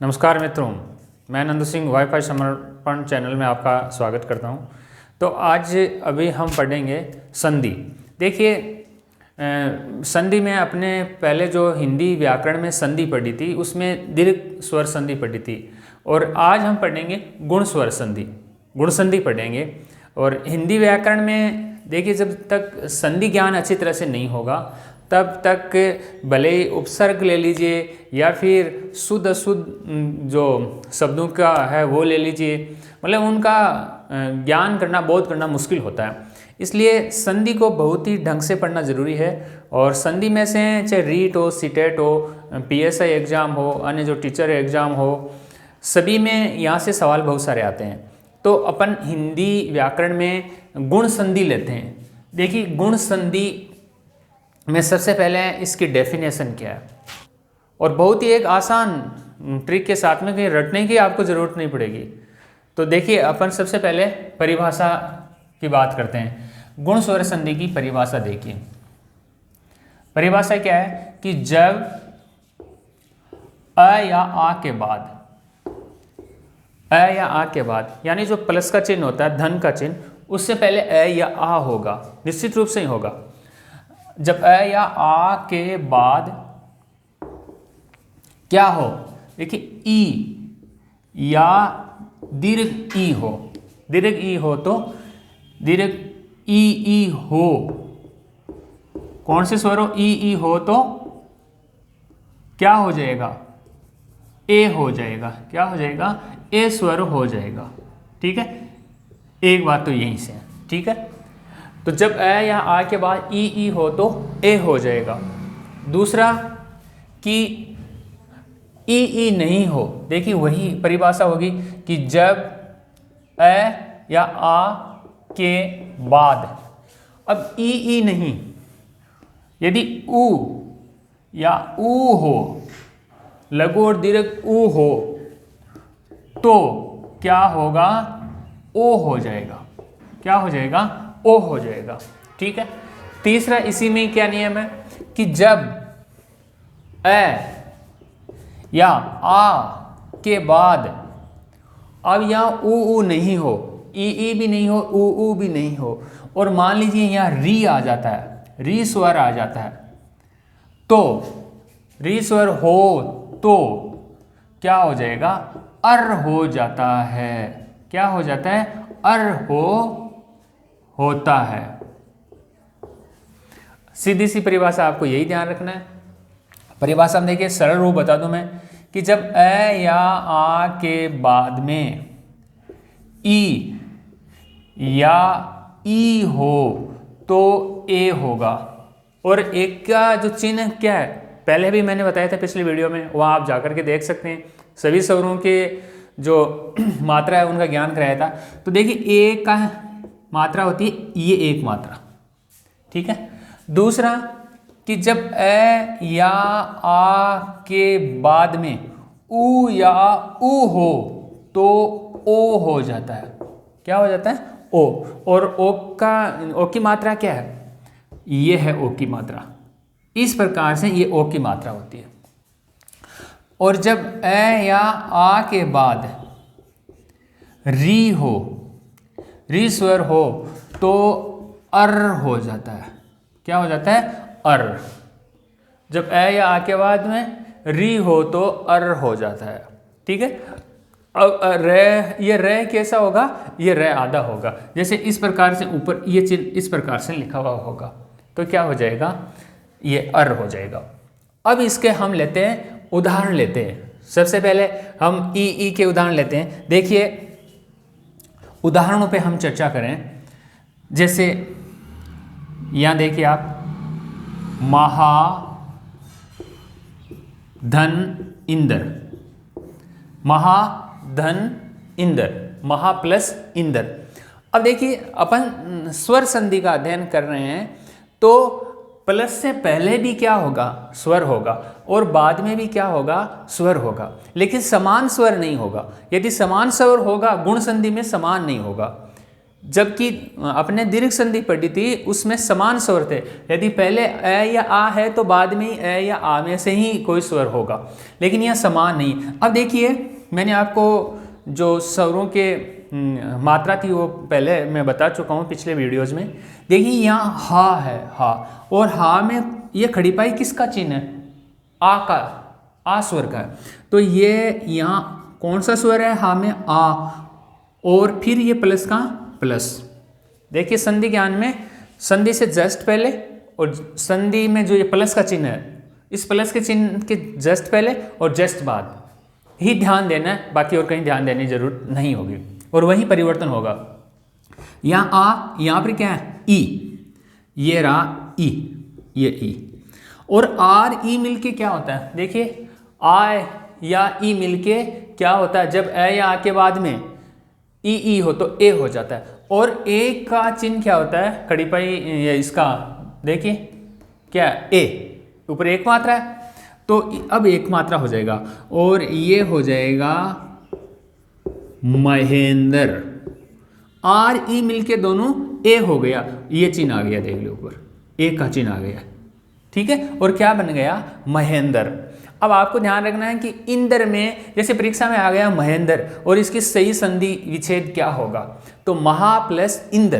नमस्कार मित्रों, मैं नंदू सिंह वाईफाई समर्पण चैनल में आपका स्वागत करता हूं। तो आज अभी हम पढ़ेंगे संधि। देखिए, संधि में अपने पहले जो हिंदी व्याकरण में संधि पढ़ी थी उसमें दीर्घ स्वर संधि पढ़ी थी, और आज हम पढ़ेंगे गुण स्वर संधि, गुण संधि पढ़ेंगे। और हिंदी व्याकरण में देखिए, जब तक संधि ज्ञान अच्छी तरह से नहीं होगा तब तक भले ही उपसर्ग ले लीजिए या फिर शुद्ध अशुद्ध जो शब्दों का है वो ले लीजिए, मतलब उनका ज्ञान करना बोध करना मुश्किल होता है। इसलिए संधि को बहुत ही ढंग से पढ़ना ज़रूरी है। और संधि में से चाहे रीट हो, सीटेट हो, पीएसआई एग्ज़ाम हो, अन्य जो टीचर एग्ज़ाम हो, सभी में यहाँ से सवाल बहुत सारे आते हैं। तो अपन हिंदी व्याकरण में गुण संधि लेते हैं। देखिए, गुण संधि में सबसे पहले इसकी डेफिनेशन क्या है, और बहुत ही एक आसान ट्रिक के साथ में, कहीं रटने की आपको ज़रूरत नहीं पड़ेगी। तो देखिए, अपन सबसे पहले परिभाषा की बात करते हैं। गुण स्वर संधि की परिभाषा देखिए। परिभाषा क्या है कि जब अ या आ के बाद, अ या आ के बाद, यानी जो प्लस का चिन्ह होता है, धन का चिन्ह, उससे पहले अ या आ होगा, निश्चित रूप से ही होगा। जब अ या आ के बाद क्या हो, देखिए ई या दीर्घ ई हो, दीर्घ ई हो तो दीर्घ ई हो, कौन से स्वर हो, ई हो तो क्या हो जाएगा, ए हो जाएगा। क्या हो जाएगा, ए स्वर हो जाएगा। ठीक है, एक बात तो यहीं से है। ठीक है, तो जब अ या आ के बाद ई हो तो ए हो जाएगा। दूसरा कि ई नहीं हो, देखिए वही परिभाषा होगी कि जब अ या आ के बाद, अब ई नहीं, यदि उ या ऊ हो, लघु और दीर्घ ऊ हो, तो क्या होगा, ओ हो जाएगा। क्या हो जाएगा, ओ हो जाएगा। ठीक है, तीसरा इसी में क्या नियम है कि जब अ या आ के बाद, अब यहाँ ऊ नहीं हो, ई भी नहीं हो, ऊ भी नहीं हो, और मान लीजिए यहाँ री आ जाता है, री स्वर आ जाता है, तो री स्वर हो तो क्या हो जाएगा, अर हो जाता है। क्या हो जाता है, अर होता है। सीधी सी परिभाषा, आपको यही ध्यान रखना है। परिभाषा में देखिए, सरल रूप बता दूं मैं कि जब अ या आ के बाद में ई या ई हो तो ए होगा। और एक का जो चिन्ह क्या है, पहले भी मैंने बताया था पिछली वीडियो में, वहाँ आप जाकर के देख सकते हैं। सभी स्वरों के जो मात्रा है उनका ज्ञान कराया था। तो देखिए, ए का मात्रा होती है ये एक मात्रा। ठीक है, दूसरा कि जब अ या आ के बाद में ऊ या ऊ हो तो ओ हो जाता है। क्या हो जाता है, ओ। और ओ की मात्रा क्या है, ये है ओ की मात्रा। इस प्रकार से ये ओ की मात्रा होती है। और जब अ या आ के बाद री हो, री स्वर हो तो अर हो जाता है। क्या हो जाता है, अर। जब अ या आ के बाद में री हो तो अर हो जाता है। ठीक है, अब ये रे कैसा होगा, ये रे आधा होगा। जैसे इस प्रकार से ऊपर ये चिन्ह इस प्रकार से लिखा हुआ होगा, तो क्या हो जाएगा, ये अर हो जाएगा। अब इसके हम लेते हैं उदाहरण लेते हैं। सबसे पहले हम ई के उदाहरण लेते हैं। देखिए, उदाहरणों पे हम चर्चा करें। जैसे यहाँ देखिए आप, महा धन इंद्र, महाधन इंद्र, महा प्लस इंद्र। अब देखिए, अपन स्वर संधि का अध्ययन कर रहे हैं, तो प्लस से पहले भी क्या होगा, स्वर होगा, और बाद में भी क्या होगा, स्वर होगा, लेकिन समान स्वर नहीं होगा। यदि समान स्वर होगा, गुण संधि में समान नहीं होगा। जबकि अपने दीर्घ संधि पढ़ी थी उसमें समान स्वर थे। यदि पहले अ या आ है तो बाद में अ या आ में से ही कोई स्वर होगा, लेकिन यह समान नहीं। अब देखिए मैंने आपको जो स्वरों के मात्रा थी वो पहले मैं बता चुका हूँ पिछले वीडियोज़ में। देखिए यहाँ हा है, हा, और हा में ये खड़ी पाई किसका चिन्ह है? आ का, आ स्वर का है। तो ये यहाँ कौन सा स्वर है? हा में आ, और फिर ये प्लस का प्लस। देखिए संधि ज्ञान में संधि से जस्ट पहले और संधि में जो ये प्लस का चिन्ह है, इस प्लस के चिन्ह के जस्ट पहले और जस्ट बाद ही ध्यान देना है, बाकी और कहीं ध्यान देने की जरूरत नहीं होगी, और वही परिवर्तन होगा। यहाँ आ, यहाँ पर क्या है? ई, ये रहा ई, ये ई, और आर ई मिलके क्या होता है? देखिए आ या ई मिलके क्या होता है? जब ए या आ के बाद में ई हो तो ए हो जाता है। और ए का चिन्ह क्या होता है? खड़ी पाई ये इसका, देखिए क्या? ए, ऊपर एक मात्रा है तो अब एक मात्रा हो जाएगा, और ये हो जाएगा महेंद्र। आर ई मिलके दोनों ए हो गया, ये चिन्ह आ गया, देख लो ऊपर ए का चिन्ह आ गया, ठीक है। और क्या बन गया? महेंद्र। अब आपको ध्यान रखना है कि इंद्र में, जैसे परीक्षा में आ गया महेंद्र, और इसकी सही संधि विच्छेद क्या होगा? तो महा प्लस इंद्र,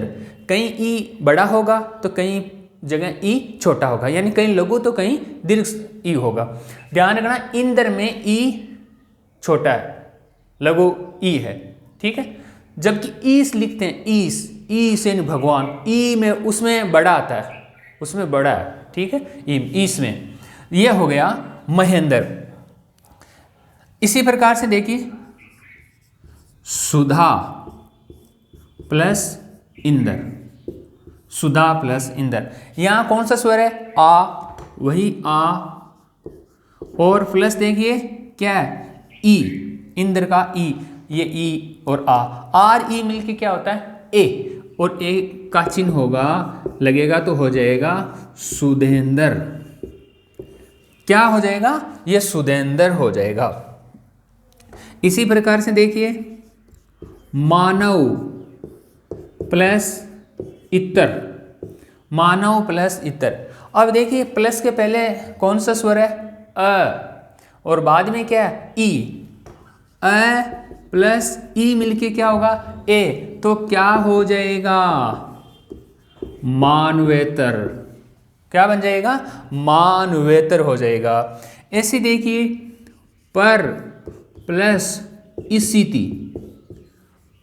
कहीं ई बड़ा होगा तो कहीं जगह ई छोटा होगा, यानी कहीं लघु तो कहीं दीर्घ ई होगा। ध्यान रखना इंद्र में ई छोटा है, लघु ई है, ठीक है। जबकि ईस लिखते हैं, ईस, ईस यानी भगवान, ई में उसमें बड़ा आता है, उसमें बड़ा है, ठीक है, ईस में। यह हो गया महेंद्र। इसी प्रकार से देखिए सुधा प्लस इंद्र, सुधा प्लस इंद्र। यहां कौन सा स्वर है? आ, वही आ, और प्लस देखिए क्या है? ई, इंद्र का ई, ये ई और आ, आर ई मिलके क्या होता है? ए, और ए का चिन्ह होगा, लगेगा तो हो जाएगा सुधेंद्र। क्या हो जाएगा? ये सुधेंद्र हो जाएगा। इसी प्रकार से देखिए मानव प्लस इतर, मानव प्लस इतर। अब देखिए प्लस के पहले कौन सा स्वर है? अ, और बाद में क्या है? ई। अ प्लस ई मिलके क्या होगा? ए, तो क्या हो जाएगा? मानवेतर। क्या बन जाएगा? मानवेतर हो जाएगा। ऐसे देखिए पर प्लस इसिति,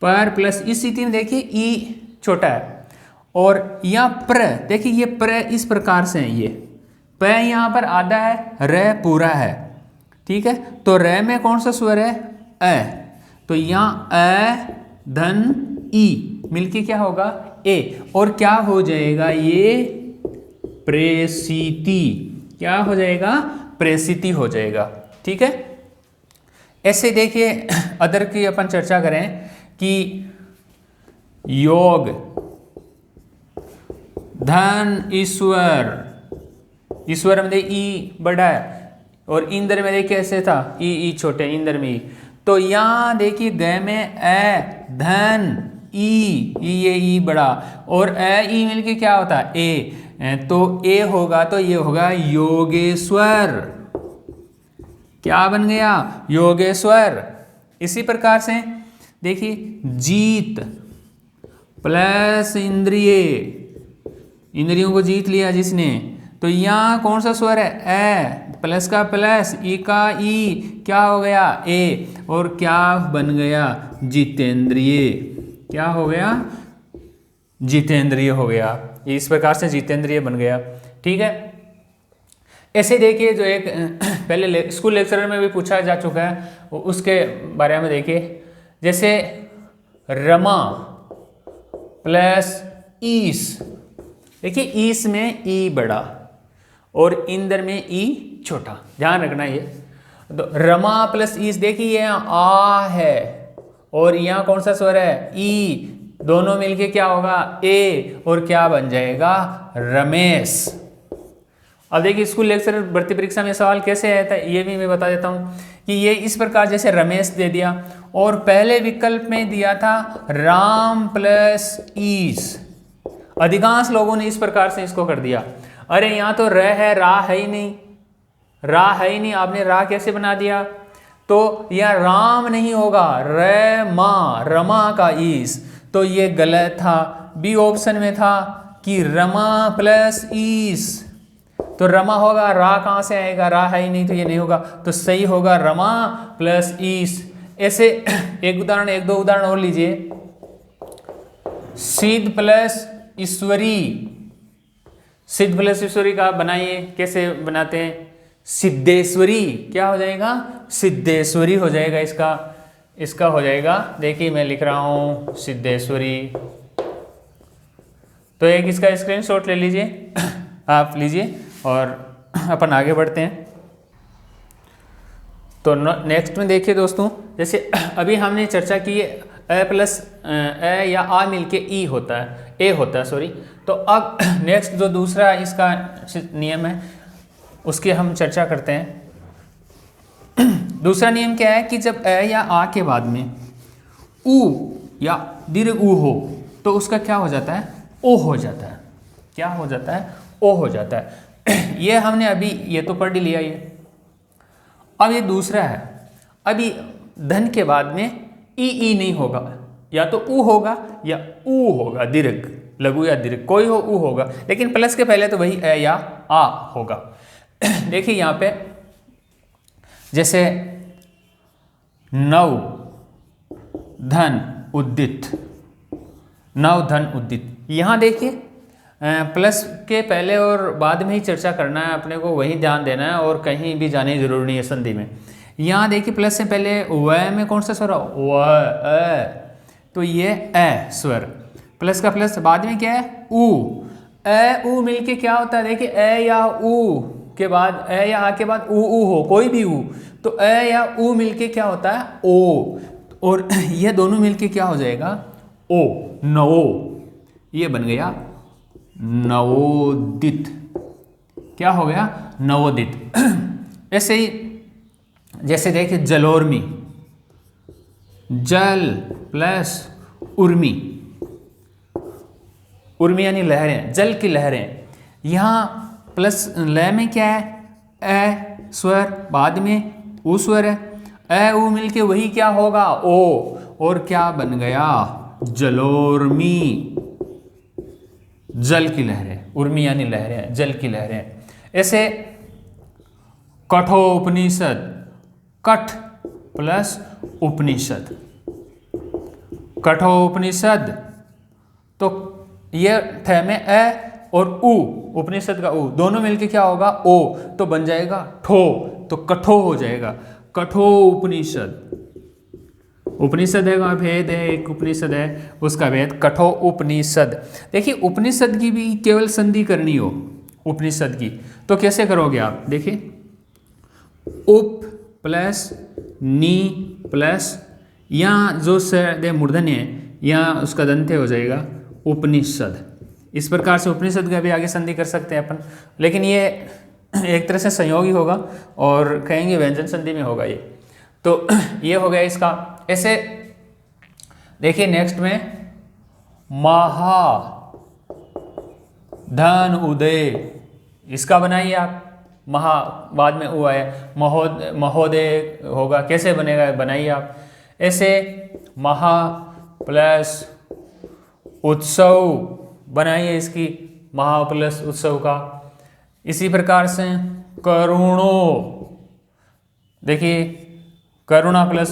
पर प्लस इसिति में देखिए ई छोटा है, और यहाँ प्र, देखिए ये प्र इस प्रकार से है, ये प यहाँ पर आधा है, र पूरा है, ठीक है। तो र में कौन सा स्वर है? अ, तो यहाँ अ धन ई मिलके क्या होगा? ए, और क्या हो जाएगा? ये प्रेसिति। क्या हो जाएगा? प्रेसिति हो जाएगा, ठीक है। ऐसे देखिए अदर की अपन चर्चा करें कि योग, धन, ईश्वर, ईश्वर में देखिए ई बड़ा है, और इंद्र में देखिए कैसे था? ई छोटे, इंद्र में ई। तो यहाँ देखिए ग में अ धन ई, ये ई बड़ा, और अ ई मिलके क्या होता है? ए, तो ए होगा तो ये होगा योगेश्वर। क्या बन गया? योगेश्वर। इसी प्रकार से देखिए जीत प्लस इंद्रिय, इंद्रियों को जीत लिया जिसने, तो यहाँ कौन सा स्वर है? ए, प्लस का प्लस, ई का ई, क्या हो गया? ए, और क्या बन गया? जितेंद्रिय। क्या हो गया? जितेंद्रिय हो गया। इस प्रकार से जितेंद्रिय बन गया, ठीक है। ऐसे देखिए जो एक पहले स्कूल लेक्चरर में भी पूछा जा चुका है, उसके बारे में देखिए, जैसे रमा प्लस ईस, देखिए ईस में ई बड़ा और इंद्र में ई छोटा, ध्यान रखना ये। तो रमा प्लस ईस, देखिए यहाँ आ है और यहाँ कौन सा स्वर है? ई, दोनों मिलके क्या होगा? ए, और क्या बन जाएगा? रमेश। अब देखिए स्कूल लेक्चरर भर्ती परीक्षा में सवाल कैसे आया था ये भी मैं बता देता हूँ कि ये इस प्रकार, जैसे रमेश दे दिया और पहले विकल्प में दिया था राम प्लस ईस। अधिकांश लोगों ने इस प्रकार से इसको कर दिया। अरे यहाँ तो र है, रा है ही नहीं, रा है ही नहीं, आपने रा कैसे बना दिया? तो यह राम नहीं होगा, रमा, रमा का ईस, तो ये गलत था। बी ऑप्शन में था कि रमा प्लस ईस, तो रमा होगा, रा कहाँ से आएगा? रा है ही नहीं, तो ये नहीं होगा, तो सही होगा रमा प्लस ईस। ऐसे एक उदाहरण, एक दो उदाहरण और लीजिए। सिद्ध प्लस ईश्वरी, सिद्ध प्लस ईश्वरी का बनाइए, कैसे बनाते हैं? सिद्धेश्वरी, क्या हो जाएगा? सिद्धेश्वरी हो जाएगा इसका हो जाएगा, देखिए मैं लिख रहा हूं सिद्धेश्वरी। तो एक इसका स्क्रीनशॉट ले लीजिए, आप लीजिए और अपन आगे बढ़ते हैं। तो नेक्स्ट में देखिए दोस्तों, जैसे अभी हमने चर्चा की ए प्लस ए या आ मिलके ई होता है, ए होता है सॉरी। तो अब नेक्स्ट जो दूसरा इसका नियम है उसकी हम चर्चा करते हैं। दूसरा नियम क्या है कि जब ए या आ के बाद में ऊ या दीर्घ ऊ हो तो उसका क्या हो जाता है? ओ हो जाता है। क्या हो जाता है? ओ हो जाता है। ये हमने अभी ये तो पढ़ लिया ये। अब ये दूसरा है, अभी धन के बाद में ई नहीं होगा, या तो ऊ होगा या ऊ होगा, दीर्घ, लघु या दीर्घ, कोई हो ऊ होगा, लेकिन प्लस के पहले तो वही ए या आ होगा। देखिए यहाँ पे जैसे नव धन उद्दित, नव धन उद्दित, यहाँ देखिए प्लस के पहले और बाद में ही चर्चा करना है अपने को, वही ध्यान देना है और कहीं भी जाने की जरूरी नहीं है संधि में। यहाँ देखिए प्लस से पहले व में कौन सा स्वर? व, तो ये ए स्वर, प्लस का प्लस, बाद में क्या है? ऊ। ए ऊ मिलके क्या होता है? देखिए ए या ऊ के बाद, ए या आ के बाद ऊ हो, कोई भी ऊ, तो ए या ऊ मिलके क्या होता है? ओ, और ये दोनों मिलके क्या हो जाएगा? ओ, नवो, ये बन गया नवोदित। क्या हो गया? नवोदित। ऐसे ही जैसे देखिए जलोर्मी, जल प्लस उर्मी, उर्मी यानी लहरें, जल की लहरें। यहाँ प्लस लय में क्या है? ए स्वर, बाद में ऊ स्वर है, ए ऊ मिलके वही क्या होगा? ओ, और क्या बन गया? जलोर्मी, जल की लहरें, उर्मी यानी लहरें, जल की लहरें। ऐसे कठोपनिषद, कठ प्लस उपनिषद, कठोपनिषद, तो ये थ में ए और ऊ, उपनिषद का ऊ, दोनों मिलके क्या होगा? ओ, तो बन जाएगा ठो, तो कठो हो जाएगा, कठो उपनिषद। उपनिषद है, वहाँ भेद है, एक उपनिषद है उसका भेद, कठो उपनिषद। देखिए उपनिषद की भी केवल संधि करनी हो उपनिषद की, तो कैसे करोगे आप? देखिए उप प्लस नी प्लस, यहाँ जो दे मूर्धन्य है यहाँ उसका दंत्य हो जाएगा उपनिषद। इस प्रकार से उपनिषद का भी आगे संधि कर सकते हैं अपन, लेकिन ये एक तरह से संयोगी होगा और कहेंगे व्यंजन संधि में होगा ये। तो ये हो गया इसका। ऐसे देखिए नेक्स्ट में महा धन उदय, इसका बनाइए आप। महा बाद में वो आया, महोदय होगा, कैसे बनेगा? बनाइए आप। ऐसे महा प्लस उत्सव बनाइए इसकी, महा प्लस उत्सव का। इसी प्रकार से करुणो, देखिए करुणा प्लस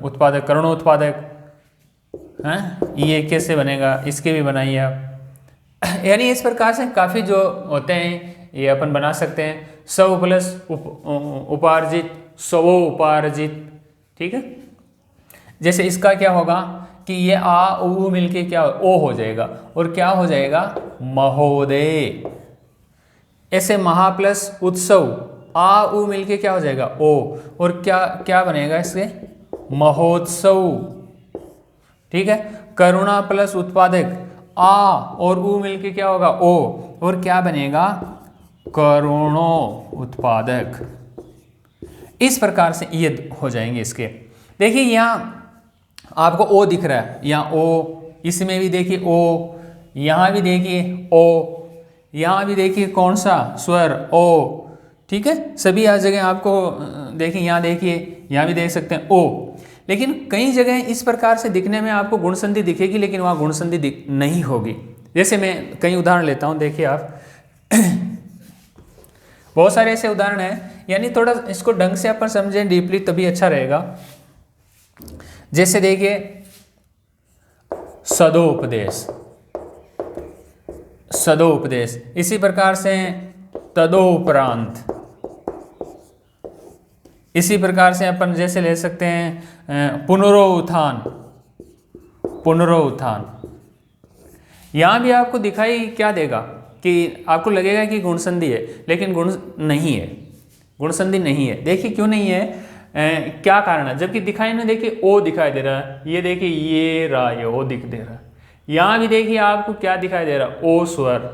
उत्पादक, करुणोत्पादक हैं, ये कैसे बनेगा? इसके भी बनाइए आप। यानी इस प्रकार से काफ़ी जो होते हैं ये अपन बना सकते हैं। सव प्लस उपार्जित, सवो उपार्जित, ठीक है। जैसे इसका क्या होगा कि ये आ ऊ मिलके क्या ओ हो जाएगा, और क्या हो जाएगा? महोदय। ऐसे महा प्लस उत्सव, आ ऊ मिलके क्या हो जाएगा? ओ, और क्या क्या बनेगा इससे? महोत्सव, ठीक है। करुणा प्लस उत्पादक, आ और ऊ मिलके क्या होगा? ओ, और क्या बनेगा? करुणो उत्पादक। इस प्रकार से ये हो जाएंगे इसके। देखिए यहाँ आपको ओ दिख रहा है, यहाँ ओ, इसमें भी देखिए ओ, यहाँ भी देखिए ओ, यहाँ भी देखिए कौन सा स्वर ओ, ठीक है। सभी हर जगह आपको देखिए, यहाँ देखिए, यहाँ भी देख सकते हैं ओ। लेकिन कई जगह इस प्रकार से दिखने में आपको गुण संधि दिखेगी, लेकिन वहाँ गुण संधि नहीं होगी। जैसे मैं कई उदाहरण लेता हूँ, देखिए आप बहुत सारे ऐसे उदाहरण हैं, यानी थोड़ा इसको ढंग से अपन समझें डीपली तभी अच्छा रहेगा। जैसे देखिए सदोपदेश, सदोपदेश, इसी प्रकार से तदोपरांत, इसी प्रकार से अपन जैसे ले सकते हैं पुनरोत्थान, पुनरोत्थान। यहाँ भी आपको दिखाई क्या देगा कि आपको लगेगा कि गुण संधि है, लेकिन गुण नहीं है, गुण संधि नहीं है। देखिए क्यों नहीं है, क्या कारण है, जबकि दिखाई में देखिए ओ दिखाई दे रहा है, ये देखिए ये रहा, ये ओ दिख दे रहा है। यहाँ भी देखिए आपको क्या दिखाई दे रहा है, ओ स्वर,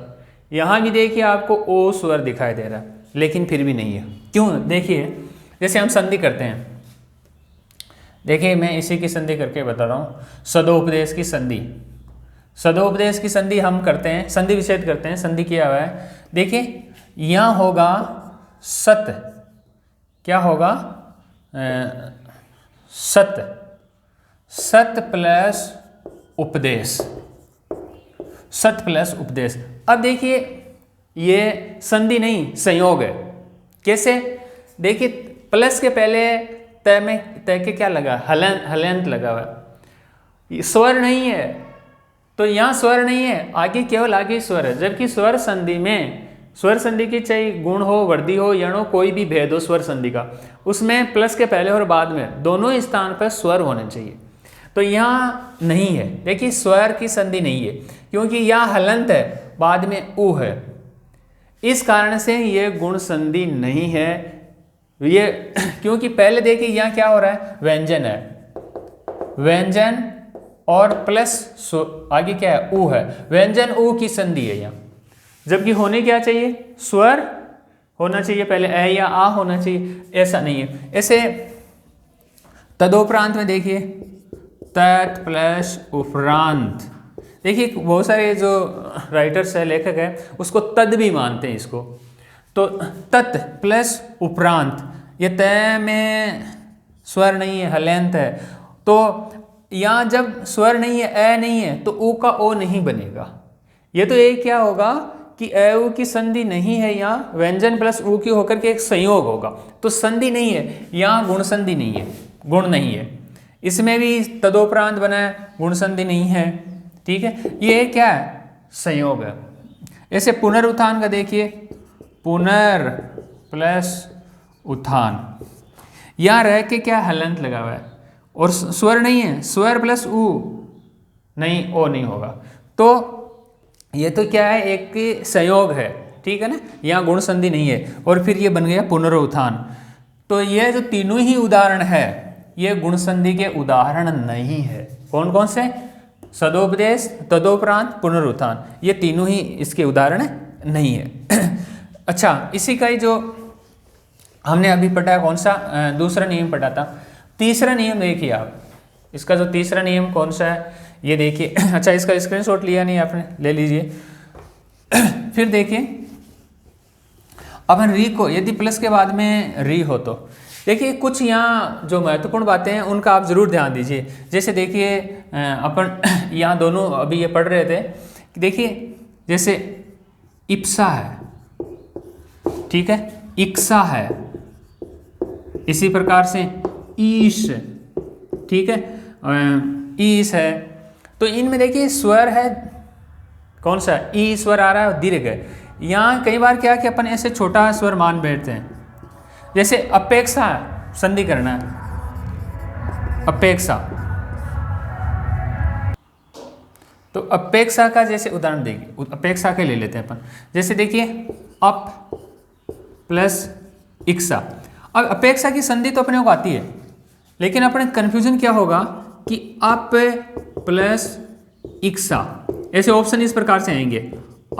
यहाँ भी देखिए आपको ओ स्वर दिखाई दे रहा है, लेकिन फिर भी नहीं है। क्यों? देखिए जैसे हम संधि करते हैं, देखिए मैं इसी की संधि करके बता रहा हूँ, सदोपदेश की संधि, सदोपदेश की संधि हम करते हैं, संधि विच्छेद करते हैं, संधि किया हुआ है। देखिए यहाँ होगा सत, क्या होगा, सत, सत प्लस उपदेश, सत प्लस उपदेश। अब देखिए ये संधि नहीं, संयोग है। कैसे? देखिए प्लस के पहले तय में, तय के क्या लगा, हलंत लगा हुआ है, स्वर नहीं है, तो यहाँ स्वर नहीं है, आगे केवल आगे स्वर है। जबकि स्वर संधि में, स्वर संधि की चाहे गुण हो, वृद्धि हो, यण हो, कोई भी भेद हो स्वर संधि का, उसमें प्लस के पहले और बाद में दोनों स्थान पर स्वर होने चाहिए। तो यहाँ नहीं है, देखिए स्वर की संधि नहीं है, क्योंकि यहाँ हलंत है, बाद में उ है, इस कारण से ये गुण संधि नहीं है ये। क्योंकि पहले देखिए यहाँ क्या हो रहा है, व्यंजन है, व्यंजन और प्लस आगे क्या है, उ है, व्यंजन उ की संधि है यहाँ। जबकि होने क्या चाहिए, स्वर होना चाहिए पहले, ए या आ होना चाहिए, ऐसा नहीं है। ऐसे तदोपरांत में देखिए तत् प्लस उपरांत, देखिए बहुत सारे जो राइटर्स है, लेखक है, उसको तद भी मानते हैं इसको। तो तत् प्लस उपरांत, ये तय में स्वर नहीं है, हलंत है, तो यहाँ जब स्वर नहीं है, ए नहीं है, तो उ का ओ नहीं बनेगा। ये तो एक क्या होगा कि ए उ की संधि नहीं है, यहाँ व्यंजन प्लस उ की होकर के एक संयोग होगा, तो संधि नहीं है, यहाँ गुण संधि नहीं है, गुण नहीं है। इसमें भी तदोपरांत बना है, गुण संधि नहीं है, ठीक है, ये क्या है, संयोग है। ऐसे पुनरुत्थान का देखिए, पुनर प्लस उत्थान, यहाँ रह के क्या हलंत लगा हुआ है और स्वर नहीं है, स्वर प्लस उ नहीं, ओ नहीं होगा, तो ये तो क्या है, एक संयोग है, ठीक है ना, यहाँ गुण संधि नहीं है। और फिर ये बन गया पुनरुत्थान। तो ये जो तीनों ही उदाहरण है, ये गुण संधि के उदाहरण नहीं है। कौन कौन से? सदोपदेश, तदोपरांत, पुनरुत्थान, ये तीनों ही इसके उदाहरण नहीं है। अच्छा, इसी का ही जो हमने अभी पढ़ा, कौन सा दूसरा नियम पढ़ा था, तीसरा नियम देखिए आप, इसका जो तीसरा नियम कौन सा है ये देखिए। अच्छा, इसका स्क्रीनशॉट लिया नहीं आपने, ले लीजिए। फिर देखिए अपन री को, यदि प्लस के बाद में री हो तो देखिए कुछ यहाँ जो महत्वपूर्ण बातें हैं उनका आप जरूर ध्यान दीजिए। जैसे देखिए अपन यहाँ दोनों अभी ये पढ़ रहे थे, देखिए जैसे इप्सा है, ठीक है, इक्सा है, इसी प्रकार से ईश, ठीक है, ईश है। तो इनमें देखिए स्वर है, कौन सा, ई स्वर आ रहा है, दीर्घ है। यहाँ कई बार क्या कि अपन ऐसे छोटा स्वर मान बैठते हैं, जैसे अपेक्षा, संधि करना है, अपेक्षा, तो अपेक्षा का जैसे उदाहरण देखिए, अपेक्षा के ले लेते हैं अपन। जैसे देखिए अप प्लस इक्सा। अब अपेक्षा की संधि तो अपने को आती है, लेकिन अपने कन्फ्यूजन क्या होगा कि अप प्लस इक्सा, ऐसे ऑप्शन इस प्रकार से आएंगे,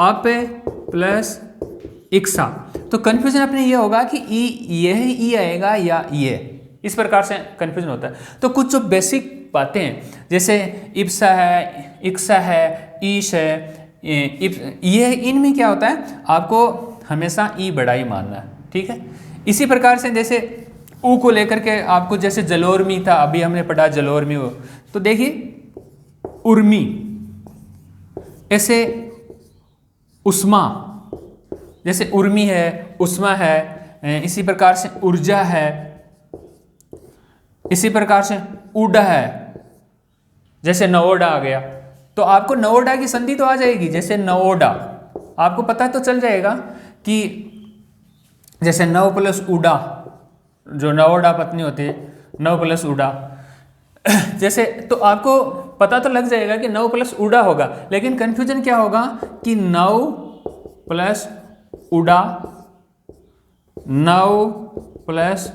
अप प्लस इक्सा। तो कन्फ्यूजन अपने ये होगा कि ई ये है, ई आएगा या ये, इस प्रकार से कन्फ्यूजन होता है। तो कुछ जो बेसिक बातें हैं जैसे इप्सा है, इक्सा है, ईश है, ये इनमें क्या होता है, आपको हमेशा ई बड़ा ही मानना है, ठीक है। इसी प्रकार से जैसे ऊ को लेकर के आपको जैसे जलोर्मी था, अभी हमने पढ़ा जलोर्मी हो, तो देखिए उर्मी, ऐसे उस्मा, जैसे उर्मी है, उस्मा है, इसी प्रकार से ऊर्जा है, इसी प्रकार से उडा है, जैसे नवोडा आ गया। तो आपको नवोडा की संधि तो आ जाएगी, जैसे नवोडा आपको पता तो चल जाएगा कि जैसे नव प्लस उडा, जो नवोडा पत्नी होती है, नव प्लस उडा जैसे, तो आपको पता तो लग जाएगा कि नव प्लस उडा होगा, लेकिन कंफ्यूजन क्या होगा कि नव प्लस उडा, नव प्लस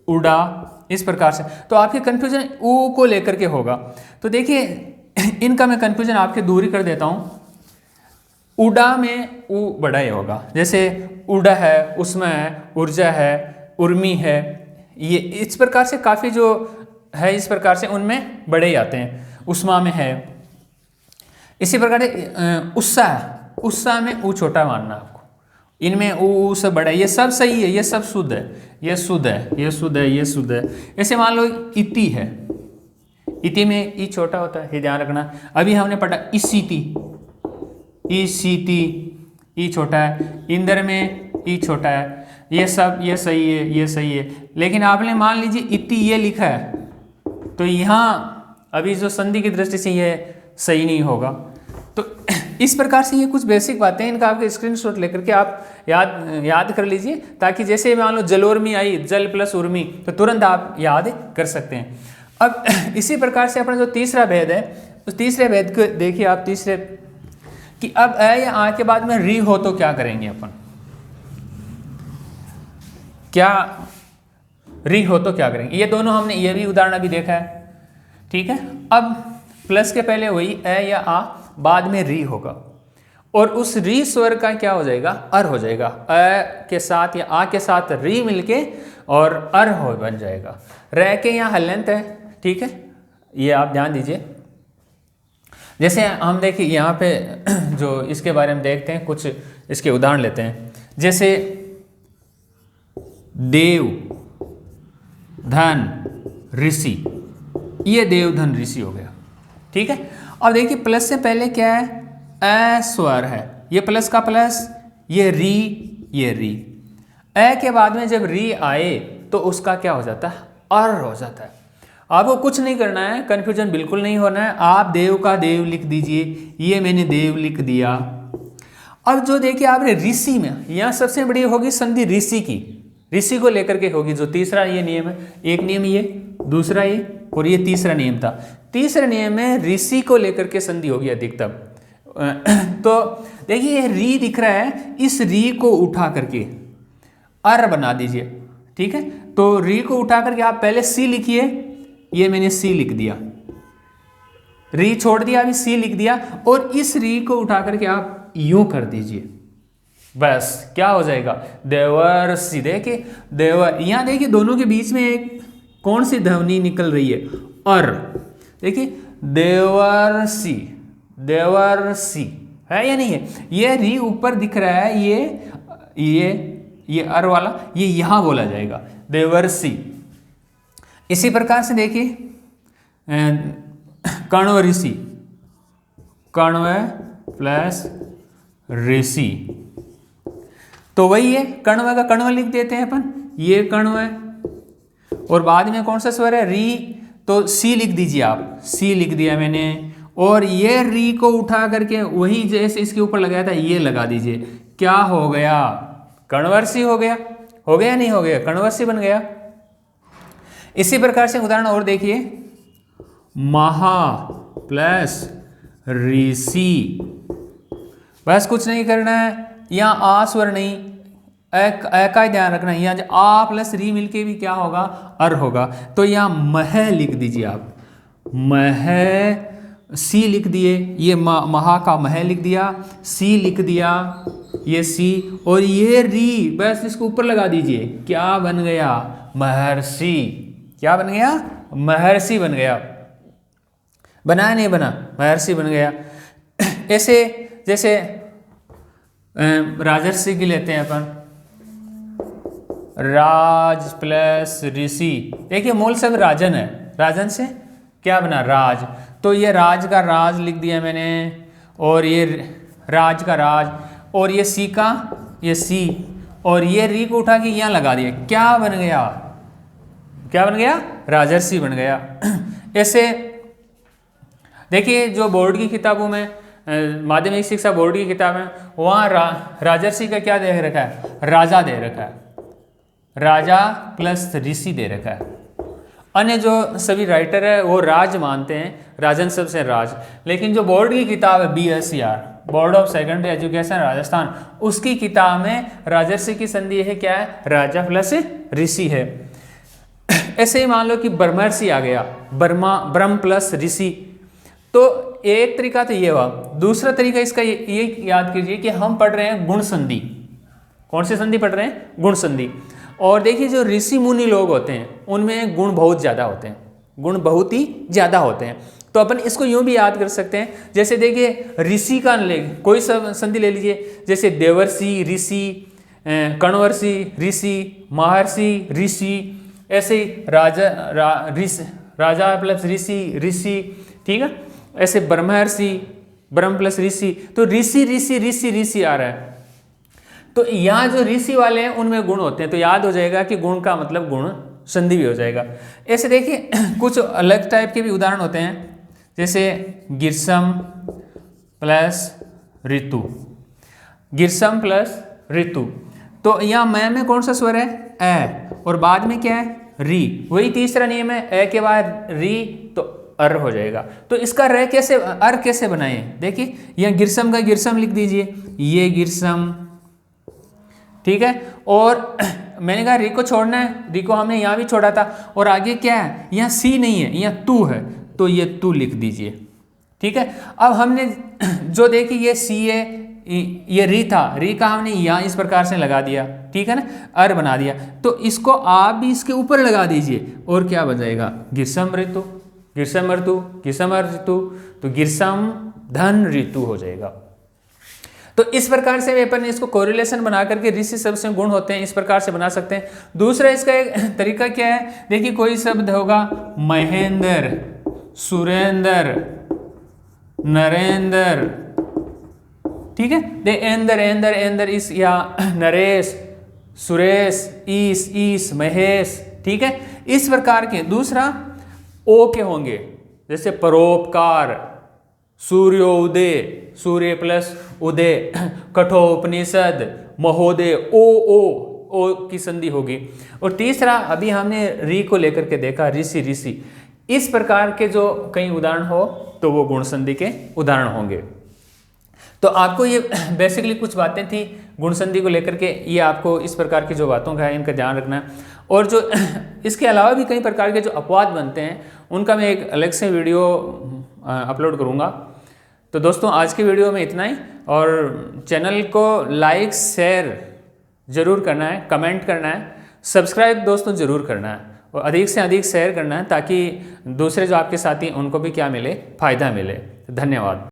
उडा, इस प्रकार से। तो आपके कंफ्यूजन ऊ को लेकर के होगा। तो देखिए इनका मैं कंफ्यूजन आपके दूर ही कर देता हूँ। उडा में ऊ बड़ा ही होगा, जैसे उडा है, उसमें है, ऊर्जा है, उर्मी है, ये इस प्रकार से काफ़ी जो है इस प्रकार से उनमें बड़े ही आते हैं। उस्मा में है, इसी प्रकार से उत्साह में ऊ छोटा मानना आपको, इनमें ऊ से बड़ा है, ये सब सही है, ये सब शुद्ध है, ये शुद्ध है, ये शुद्ध है, ये शुद्ध है। ऐसे मान लो इति है, इति में ई छोटा होता है, ये ध्यान रखना। अभी हमने पढ़ा इसीति, ई छोटा है, इंदर में ई छोटा है, ये सब ये सही है, ये सही है। लेकिन आपने मान लीजिए इति ये लिखा है, तो यहाँ अभी जो संधि की दृष्टि से ये सही नहीं होगा। तो इस प्रकार से ये कुछ बेसिक बातें हैं, इनका आपके स्क्रीनशॉट लेकर के आप याद कर लीजिए, ताकि जैसे मान लो जलोर्मी आई, जल प्लस उर्मी, तो तुरंत आप याद कर सकते हैं। अब इसी प्रकार से अपना जो तीसरा भेद है, उस तीसरे भेद को देखिए आप, तीसरे कि अब अ या आ के बाद में री हो तो क्या करेंगे अपन, क्या री हो तो क्या करेंगे। ये दोनों हमने ये भी उदाहरण अभी देखा है, ठीक है। अब प्लस के पहले वही अ या आ, बाद में री होगा, और उस री स्वर का क्या हो जाएगा, अर हो जाएगा। अ के साथ या आ के साथ री मिलके और अर हो बन जाएगा। रह के यहाँ हल्लंत है, ठीक है, ये आप ध्यान दीजिए। जैसे हम देखिए यहाँ पे जो इसके बारे में देखते हैं, कुछ इसके उदाहरण लेते हैं। जैसे देव, धन, ऋषि, ये देव धन ऋषि हो गया, ठीक है। अब देखिए प्लस से पहले क्या है, अ स्वर है, ये प्लस का प्लस, ये री, ये री। अ के बाद में जब री आए तो उसका क्या हो जाता है, अर हो जाता है। आपको कुछ नहीं करना है, कंफ्यूजन बिल्कुल नहीं होना है। आप देव का देव लिख दीजिए, ये मैंने देव लिख दिया। अब जो देखिए आपने ऋषि में, यहाँ सबसे बड़ी होगी संधि ऋषि की, ऋषि को लेकर के होगी। जो तीसरा ये नियम है, एक नियम ये, दूसरा ये, और ये तीसरा नियम था। तीसरा नियम में ऋषि को लेकर के संधि होगी अधिकतम। तो देखिए ये री दिख रहा है, इस री को उठा करके अर बना दीजिए, ठीक है। तो री को उठा करके आप पहले सी लिखिए, ये मैंने सी लिख दिया, री छोड़ दिया, अभी सी लिख दिया, और इस री को उठा करके आप यूं कर दीजिए, बस क्या हो जाएगा, देवर्षि। देखिए देवर, यहां देखिए दोनों के बीच में एक कौन सी ध्वनि निकल रही है, अर। देखिए देवर्षि, देवर्षि है या नहीं है, ये री ऊपर दिख रहा है, ये अर वाला, ये यहां बोला जाएगा, देवर्षि। इसी प्रकार से देखिए कण्व ऋषि, कण्व प्लस ऋषि, तो वही है, कण्व का कण्व लिख देते हैं अपन, ये कण्व है, और बाद में कौन सा स्वर है, री, तो सी लिख दीजिए आप, सी लिख दिया मैंने, और ये री को उठा करके वही जैसे इसके ऊपर लगाया था ये लगा दीजिए, क्या हो गया, कण्वर्षि हो गया, हो गया नहीं हो गया, कण्वर्षि बन गया। इसी प्रकार से उदाहरण और देखिए, महा प्लस ऋषि, बस कुछ नहीं करना है, यहाँ आ स्वर नहीं, अ का ध्यान रखना है, यहाँ आ प्लस री मिलके भी क्या होगा, अर होगा। तो यहाँ मह लिख दीजिए आप, मह सी लिख दिए, ये महा का मह लिख दिया, सी लिख दिया, ये सी, और ये री, बस इसको ऊपर लगा दीजिए, क्या बन गया? महर्षि। क्या बन गया? महर्षि बन गया। बना नहीं बना? महर्षि बन गया। ऐसे जैसे राजर्षि की लेते हैं अपन, राज प्लस ऋषि। देखिए मूल शब्द राजन है, राजन से क्या बना? राज। तो ये राज का राज लिख दिया मैंने, और ये राज का राज, और ये सी का ये सी, और ये री को उठा के यहाँ लगा दिया, क्या बन गया? क्या बन गया? राजर्षि बन गया। ऐसे देखिए जो बोर्ड की किताबों में, माध्यमिक शिक्षा बोर्ड की किताब है, वहाँ राजर्षि का क्या दे रखा है? राजा दे रखा है, राजा प्लस ऋषि दे रखा है। अन्य जो सभी राइटर है वो राज मानते हैं, राजन शब्द से राज। लेकिन जो बोर्ड की किताब है BSER, board of secondary education Rajasthan, उसकी किताब में राजर्षि की संधि है क्या है? राजा प्लस ऋषि है। ऐसे ही मान लो कि ब्रह्मर्षि आ गया, ब्रह्म प्लस ऋषि। तो एक तरीका तो ये हुआ। दूसरा तरीका इसका ये याद कीजिए कि हम पढ़ रहे हैं गुण संधि। कौन सी संधि पढ़ रहे हैं? गुण संधि। और देखिए जो ऋषि मुनि लोग होते हैं उनमें गुण बहुत ज़्यादा होते हैं, गुण बहुत ही ज़्यादा होते हैं। तो अपन इसको यूँ भी याद कर सकते हैं, जैसे देखिए ऋषि का कोई संधि ले लीजिए, जैसे देवर्षि ऋषि, कण्वर्षि ऋषि, महर्षि ऋषि, ऐसे ही राजा प्लस ऋषि ऋषि, ठीक है। ऐसे ब्रह्मर्षि, ब्रह्म प्लस ऋषि, तो ऋषि ऋषि ऋषि ऋषि आ रहा है। तो यहाँ जो ऋषि वाले हैं उनमें गुण होते हैं, तो याद हो जाएगा कि गुण का मतलब गुण संधि भी हो जाएगा। ऐसे देखिए कुछ अलग टाइप के भी उदाहरण होते हैं, जैसे गिरसम प्लस ऋतु, गिरसम प्लस ऋतु। तो यहाँ मैं में कौन सा स्वर है? ए, और बाद में क्या है? री। वही तीसरा नियम है, ए के बाद री तो अर हो जाएगा। तो इसका र कैसे, अर कैसे बनाए? देखिए यहाँ गिरसम का गिरसम लिख दीजिए, ये गिरसम, ठीक है। और मैंने कहा री को छोड़ना है, री को हमने यहाँ भी छोड़ा था, और आगे क्या है? यहाँ सी नहीं है, यहाँ तू है, तो ये तू लिख दीजिए, ठीक है। अब हमने जो देखी ये सी है, ये री था, री का हमने यहाँ इस प्रकार से लगा दिया, ठीक है ना, अर बना दिया। तो इसको आप भी इसके ऊपर लगा दीजिए, और क्या बन जाएगा? गिरसम ऋतु, गिरसम ऋतु, गिरसम ऋतु, तो गिरसम धन ऋतु हो जाएगा। तो इस प्रकार से अपन इसको कोरिलेशन बना करके ऋषि शब्द से गुण होते हैं, इस प्रकार से बना सकते हैं। दूसरा इसका एक तरीका क्या है? देखिए कोई शब्द होगा महेंद्र, सुरेंद्र, नरेंद्र, ठीक है। दे एंदर एंदर एंदर इस, या नरेश, सुरेश, ईस, महेश, ठीक है। इस प्रकार के दूसरा ओ के होंगे, जैसे परोपकार, सूर्योदय, सूर्य प्लस उदय, कठोपनिषद, महोदय, ओ की संधि होगी। और तीसरा अभी हमने री को लेकर के देखा, ऋषि ऋषि। इस प्रकार के जो कई उदाहरण हो तो वो गुण संधि के उदाहरण होंगे। तो आपको ये बेसिकली कुछ बातें थी गुण संधि को लेकर के, ये आपको इस प्रकार की जो बातों का है इनका ध्यान रखना है। और जो इसके अलावा भी कई प्रकार के जो अपवाद बनते हैं उनका मैं एक अलग से वीडियो अपलोड करूँगा। तो दोस्तों आज की वीडियो में इतना ही, और चैनल को लाइक शेयर ज़रूर करना है, कमेंट करना है, सब्सक्राइब दोस्तों ज़रूर करना है, और अधिक से अधिक शेयर करना है, ताकि दूसरे जो आपके साथी उनको भी क्या मिले? फ़ायदा मिले। धन्यवाद।